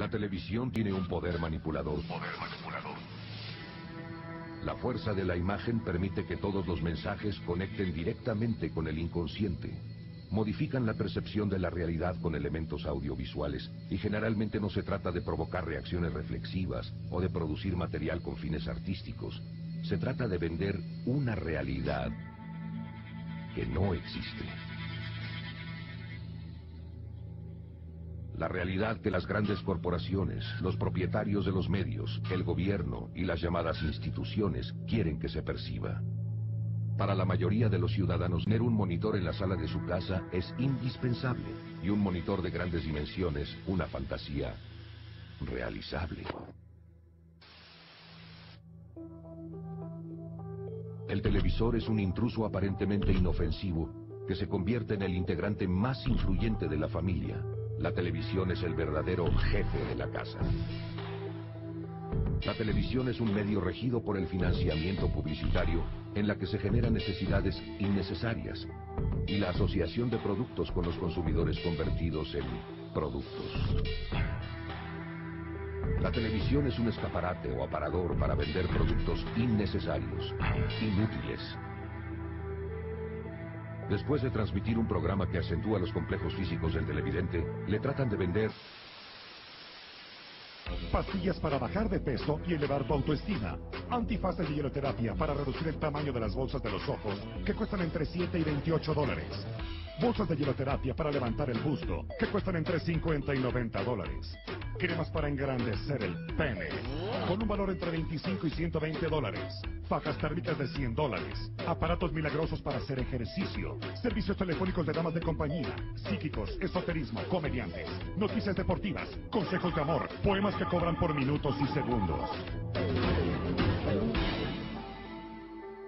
La televisión tiene un poder manipulador. La fuerza de la imagen permite que todos los mensajes conecten directamente con el inconsciente. Modifican la percepción de la realidad con elementos audiovisuales y generalmente no se trata de provocar reacciones reflexivas o de producir material con fines artísticos. Se trata de vender una realidad que no existe. La realidad que las grandes corporaciones, los propietarios de los medios, el gobierno y las llamadas instituciones quieren que se perciba. Para la mayoría de los ciudadanos, tener un monitor en la sala de su casa es indispensable y un monitor de grandes dimensiones, una fantasía realizable. El televisor es un intruso aparentemente inofensivo que se convierte en el integrante más influyente de la familia. La televisión es el verdadero jefe de la casa. La televisión es un medio regido por el financiamiento publicitario en la que se generan necesidades innecesarias y la asociación de productos con los consumidores convertidos en productos. La televisión es un escaparate o aparador para vender productos innecesarios, inútiles. Después de transmitir un programa que acentúa los complejos físicos del televidente, le tratan de vender pastillas para bajar de peso y elevar tu autoestima. Antifaz de hieloterapia para reducir el tamaño de las bolsas de los ojos, que cuestan entre 7 y 28 dólares. Bolsas de hieloterapia para levantar el busto, que cuestan entre 50 y 90 dólares. Cremas para engrandecer el pene, con un valor entre 25 y 120 dólares. Fajas térmicas de 100 dólares. Aparatos milagrosos para hacer ejercicio. Servicios telefónicos de damas de compañía. Psíquicos, esoterismo, comediantes. Noticias deportivas, consejos de amor. Poemas que cobran por minutos y segundos.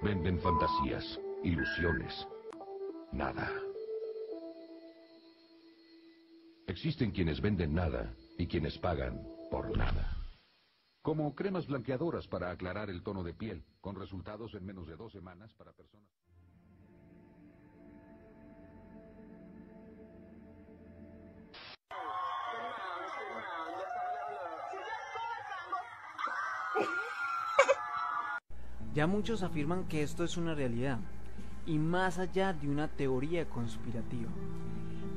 Venden fantasías, ilusiones, nada. Existen quienes venden nada y quienes pagan por nada. Como cremas blanqueadoras para aclarar el tono de piel, con resultados en menos de 2 semanas para personas. Ya muchos afirman que esto es una realidad, y más allá de una teoría conspirativa.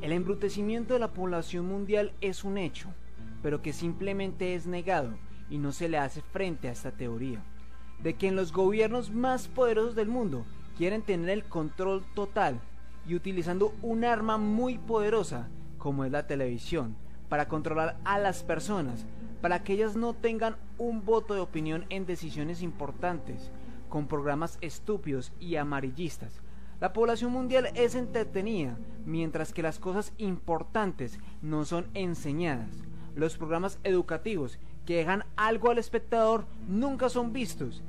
El embrutecimiento de la población mundial es un hecho, pero que simplemente es negado y no se le hace frente a esta teoría, de que en los gobiernos más poderosos del mundo quieren tener el control total y utilizando un arma muy poderosa como es la televisión para controlar a las personas, para que ellas no tengan un voto de opinión en decisiones importantes, con programas estúpidos y amarillistas. La población mundial es entretenida, mientras que las cosas importantes no son enseñadas. Los programas educativos que dejan algo al espectador nunca son vistos,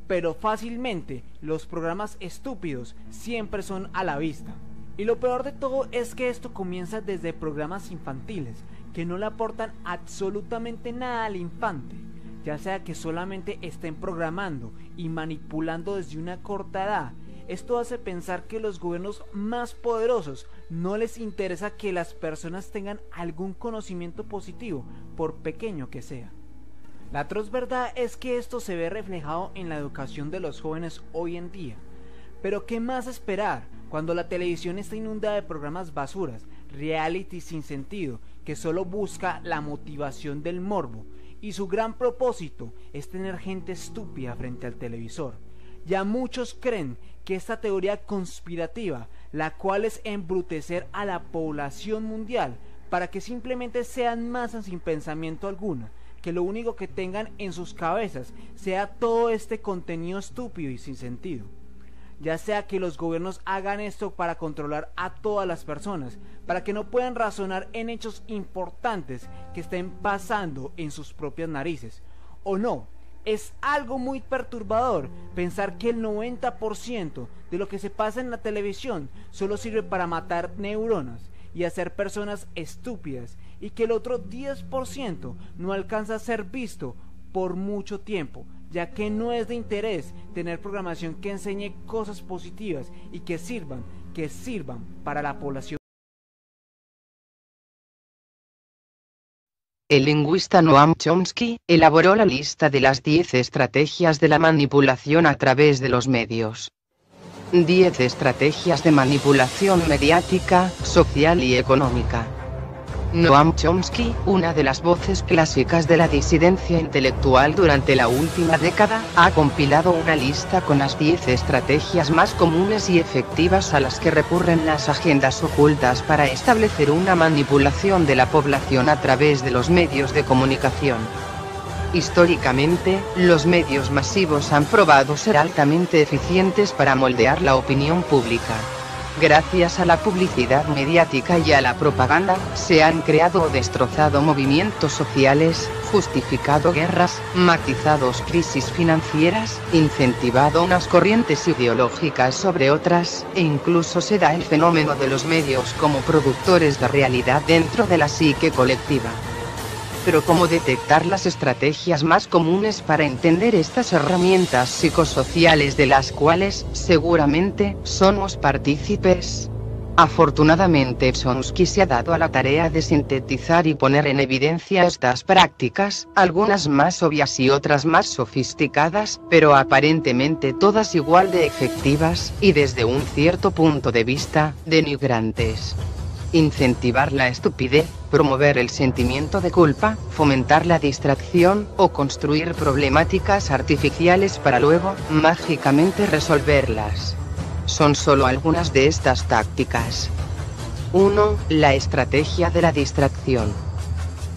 pero fácilmente los programas estúpidos siempre son a la vista. Y lo peor de todo es que esto comienza desde programas infantiles, que no le aportan absolutamente nada al infante, ya sea que solamente estén programando y manipulando desde una corta edad. Esto hace pensar que los gobiernos más poderosos no les interesa que las personas tengan algún conocimiento positivo, por pequeño que sea. La atroz verdad es que esto se ve reflejado en la educación de los jóvenes hoy en día. Pero ¿qué más esperar cuando la televisión está inundada de programas basuras, reality sin sentido, que solo busca la motivación del morbo, y su gran propósito es tener gente estúpida frente al televisor? Ya muchos creen que esta teoría conspirativa, la cual es embrutecer a la población mundial para que simplemente sean masas sin pensamiento alguno, que lo único que tengan en sus cabezas sea todo este contenido estúpido y sin sentido. Ya sea que los gobiernos hagan esto para controlar a todas las personas, para que no puedan razonar en hechos importantes que estén pasando en sus propias narices, o no. Es algo muy perturbador pensar que el 90% de lo que se pasa en la televisión solo sirve para matar neuronas y hacer personas estúpidas, y que el otro 10% no alcanza a ser visto por mucho tiempo, ya que no es de interés tener programación que enseñe cosas positivas y que sirvan para la población. El lingüista Noam Chomsky elaboró la lista de las 10 estrategias de la manipulación a través de los medios. 10 estrategias de manipulación mediática, social y económica. Noam Chomsky, una de las voces clásicas de la disidencia intelectual durante la última década, ha compilado una lista con las 10 estrategias más comunes y efectivas a las que recurren las agendas ocultas para establecer una manipulación de la población a través de los medios de comunicación. Históricamente, los medios masivos han probado ser altamente eficientes para moldear la opinión pública. Gracias a la publicidad mediática y a la propaganda, se han creado o destrozado movimientos sociales, justificado guerras, matizado crisis financieras, incentivado unas corrientes ideológicas sobre otras, e incluso se da el fenómeno de los medios como productores de realidad dentro de la psique colectiva. Pero ¿cómo detectar las estrategias más comunes para entender estas herramientas psicosociales de las cuales, seguramente, somos partícipes? Afortunadamente Chomsky se ha dado a la tarea de sintetizar y poner en evidencia estas prácticas, algunas más obvias y otras más sofisticadas, pero aparentemente todas igual de efectivas, y desde un cierto punto de vista, denigrantes. Incentivar la estupidez, promover el sentimiento de culpa, fomentar la distracción, o construir problemáticas artificiales para luego, mágicamente resolverlas. Son solo algunas de estas tácticas. 1. La estrategia de la distracción.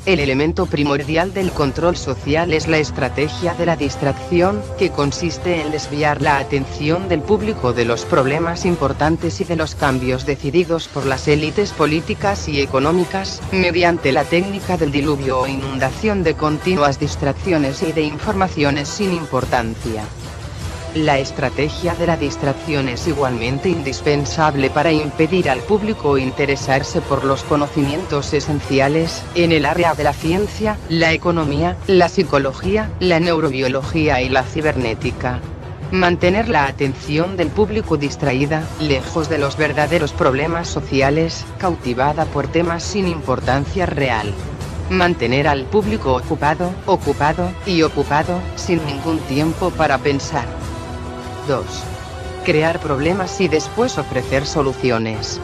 El elemento primordial del control social es la estrategia de la distracción, que consiste en desviar la atención del público de los problemas importantes y de los cambios decididos por las élites políticas y económicas, mediante la técnica del diluvio o inundación de continuas distracciones y de informaciones sin importancia. La estrategia de la distracción es igualmente indispensable para impedir al público interesarse por los conocimientos esenciales, en el área de la ciencia, la economía, la psicología, la neurobiología y la cibernética. Mantener la atención del público distraída, lejos de los verdaderos problemas sociales, cautivada por temas sin importancia real. Mantener al público ocupado, sin ningún tiempo para pensar. 2. Crear problemas y después ofrecer soluciones.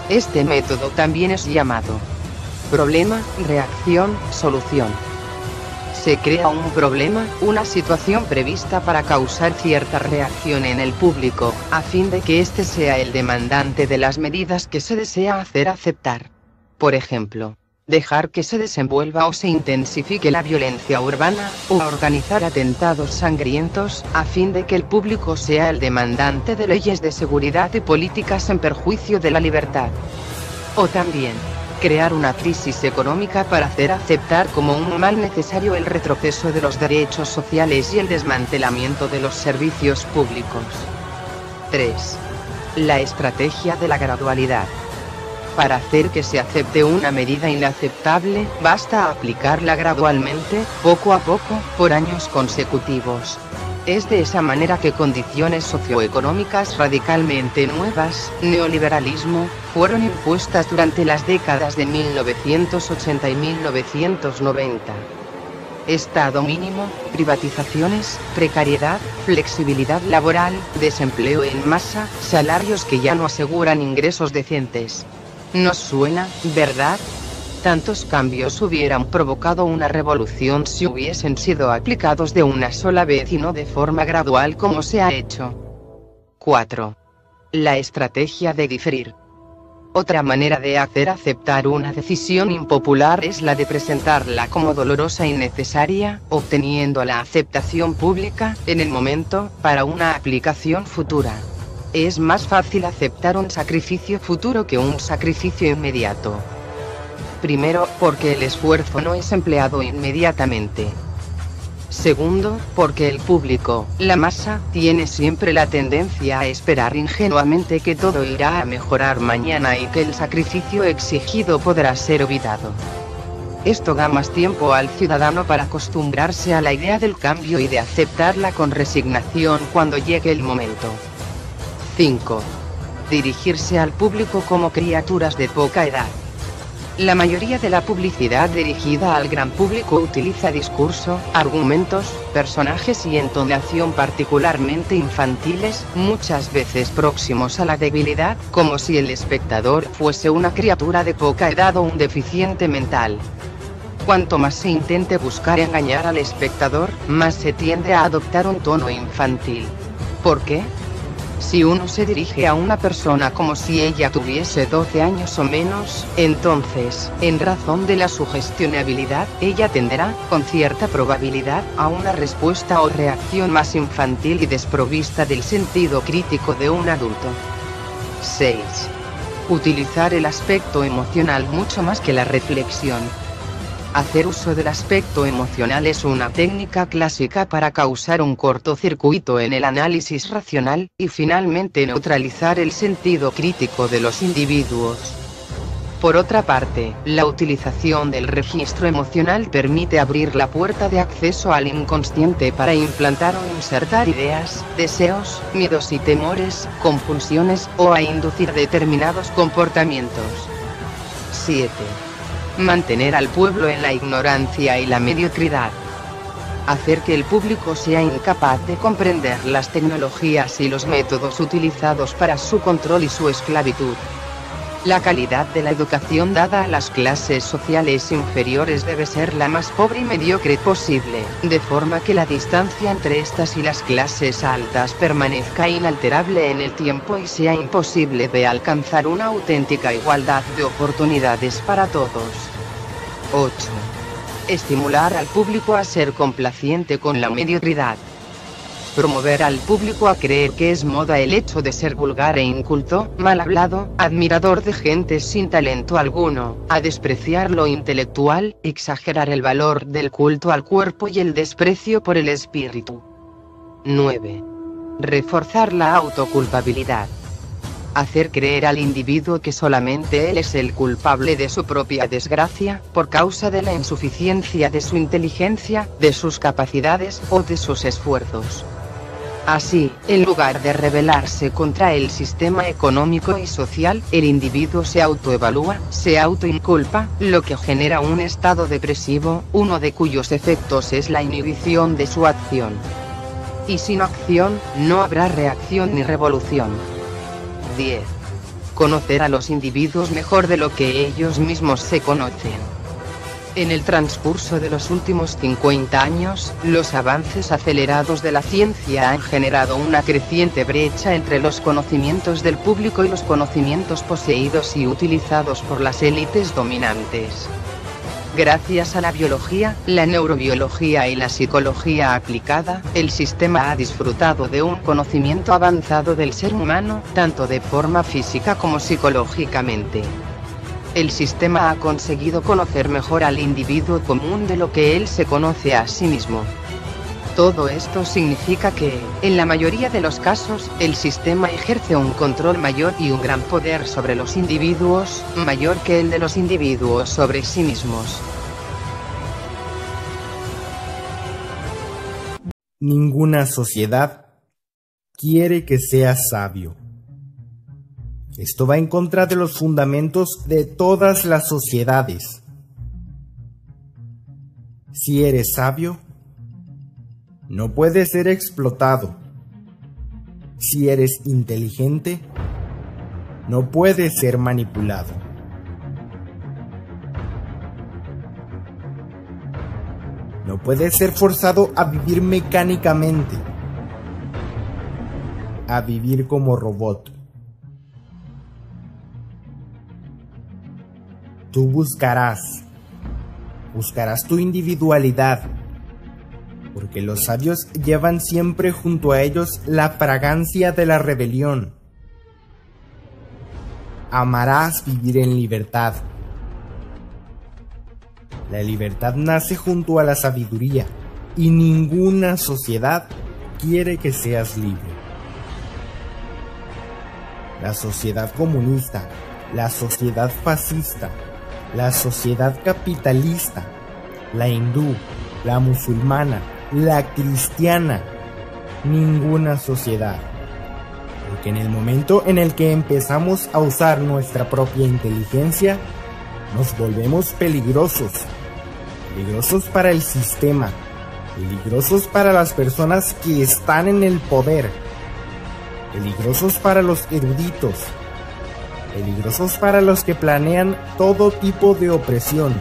Este método también es llamado problema, reacción, solución. Se crea un problema, una situación prevista para causar cierta reacción en el público, a fin de que éste sea el demandante de las medidas que se desea hacer aceptar. Por ejemplo, dejar que se desenvuelva o se intensifique la violencia urbana, o organizar atentados sangrientos, a fin de que el público sea el demandante de leyes de seguridad y políticas en perjuicio de la libertad. O también, crear una crisis económica para hacer aceptar como un mal necesario el retroceso de los derechos sociales y el desmantelamiento de los servicios públicos. 3. La estrategia de la gradualidad. Para hacer que se acepte una medida inaceptable, basta aplicarla gradualmente, poco a poco, por años consecutivos. Es de esa manera que condiciones socioeconómicas radicalmente nuevas, neoliberalismo, fueron impuestas durante las décadas de 1980 y 1990. Estado mínimo, privatizaciones, precariedad, flexibilidad laboral, desempleo en masa, salarios que ya no aseguran ingresos decentes. ¿Nos suena, verdad? Tantos cambios hubieran provocado una revolución si hubiesen sido aplicados de una sola vez y no de forma gradual como se ha hecho. 4. La estrategia de diferir. Otra manera de hacer aceptar una decisión impopular es la de presentarla como dolorosa y necesaria, obteniendo la aceptación pública, en el momento, para una aplicación futura. Es más fácil aceptar un sacrificio futuro que un sacrificio inmediato. Primero, porque el esfuerzo no es empleado inmediatamente. Segundo, porque el público, la masa, tiene siempre la tendencia a esperar ingenuamente que todo irá a mejorar mañana y que el sacrificio exigido podrá ser olvidado. Esto da más tiempo al ciudadano para acostumbrarse a la idea del cambio y de aceptarla con resignación cuando llegue el momento. 5. Dirigirse al público como criaturas de poca edad. La mayoría de la publicidad dirigida al gran público utiliza discurso, argumentos, personajes y entonación particularmente infantiles, muchas veces próximos a la debilidad, como si el espectador fuese una criatura de poca edad o un deficiente mental. Cuanto más se intente buscar engañar al espectador, más se tiende a adoptar un tono infantil. ¿Por qué? Si uno se dirige a una persona como si ella tuviese 12 años o menos, entonces, en razón de la sugestionabilidad, ella tenderá, con cierta probabilidad, a una respuesta o reacción más infantil y desprovista del sentido crítico de un adulto. 6. Utilizar el aspecto emocional mucho más que la reflexión. Hacer uso del aspecto emocional es una técnica clásica para causar un cortocircuito en el análisis racional, y finalmente neutralizar el sentido crítico de los individuos. Por otra parte, la utilización del registro emocional permite abrir la puerta de acceso al inconsciente para implantar o insertar ideas, deseos, miedos y temores, compulsiones, o a inducir determinados comportamientos. 7. Mantener al pueblo en la ignorancia y la mediocridad. Hacer que el público sea incapaz de comprender las tecnologías y los métodos utilizados para su control y su esclavitud. La calidad de la educación dada a las clases sociales inferiores debe ser la más pobre y mediocre posible, de forma que la distancia entre estas y las clases altas permanezca inalterable en el tiempo y sea imposible de alcanzar una auténtica igualdad de oportunidades para todos. 8. Estimular al público a ser complaciente con la mediocridad. Promover al público a creer que es moda el hecho de ser vulgar e inculto, mal hablado, admirador de gente sin talento alguno, a despreciar lo intelectual, exagerar el valor del culto al cuerpo y el desprecio por el espíritu. 9. Reforzar la autoculpabilidad. Hacer creer al individuo que solamente él es el culpable de su propia desgracia, por causa de la insuficiencia de su inteligencia, de sus capacidades, o de sus esfuerzos. Así, en lugar de rebelarse contra el sistema económico y social, el individuo se autoevalúa, se autoinculpa, lo que genera un estado depresivo, uno de cuyos efectos es la inhibición de su acción. Y sin acción, no habrá reacción ni revolución. 10. Conocer a los individuos mejor de lo que ellos mismos se conocen. En el transcurso de los últimos 50 años, los avances acelerados de la ciencia han generado una creciente brecha entre los conocimientos del público y los conocimientos poseídos y utilizados por las élites dominantes. Gracias a la biología, la neurobiología y la psicología aplicada, el sistema ha disfrutado de un conocimiento avanzado del ser humano, tanto de forma física como psicológicamente. El sistema ha conseguido conocer mejor al individuo común de lo que él se conoce a sí mismo. Todo esto significa que, en la mayoría de los casos, el sistema ejerce un control mayor y un gran poder sobre los individuos, mayor que el de los individuos sobre sí mismos. Ninguna sociedad quiere que seas sabio. Esto va en contra de los fundamentos de todas las sociedades. Si eres sabio, no puedes ser explotado. Si eres inteligente, no puedes ser manipulado. No puedes ser forzado a vivir mecánicamente, a vivir como robot. Tú buscarás tu individualidad, porque los sabios llevan siempre junto a ellos la fragancia de la rebelión. Amarás vivir en libertad. La libertad nace junto a la sabiduría, y ninguna sociedad quiere que seas libre. La sociedad comunista, la sociedad fascista, la sociedad capitalista, la hindú, la musulmana, la cristiana, ninguna sociedad. Porque en el momento en el que empezamos a usar nuestra propia inteligencia, nos volvemos peligrosos. Peligrosos para el sistema. Peligrosos para las personas que están en el poder. Peligrosos para los eruditos. Peligrosos para los que planean todo tipo de opresión,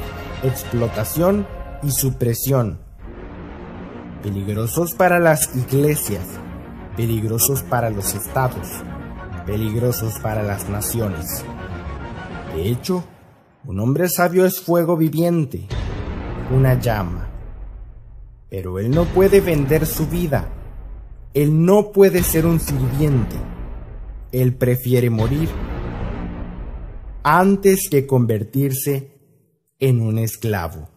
explotación y supresión. Peligrosos para las iglesias. Peligrosos para los estados. Peligrosos para las naciones. De hecho, un hombre sabio es fuego viviente, una llama. Pero él no puede vender su vida. Él no puede ser un sirviente. Él prefiere morir antes que convertirse en un esclavo.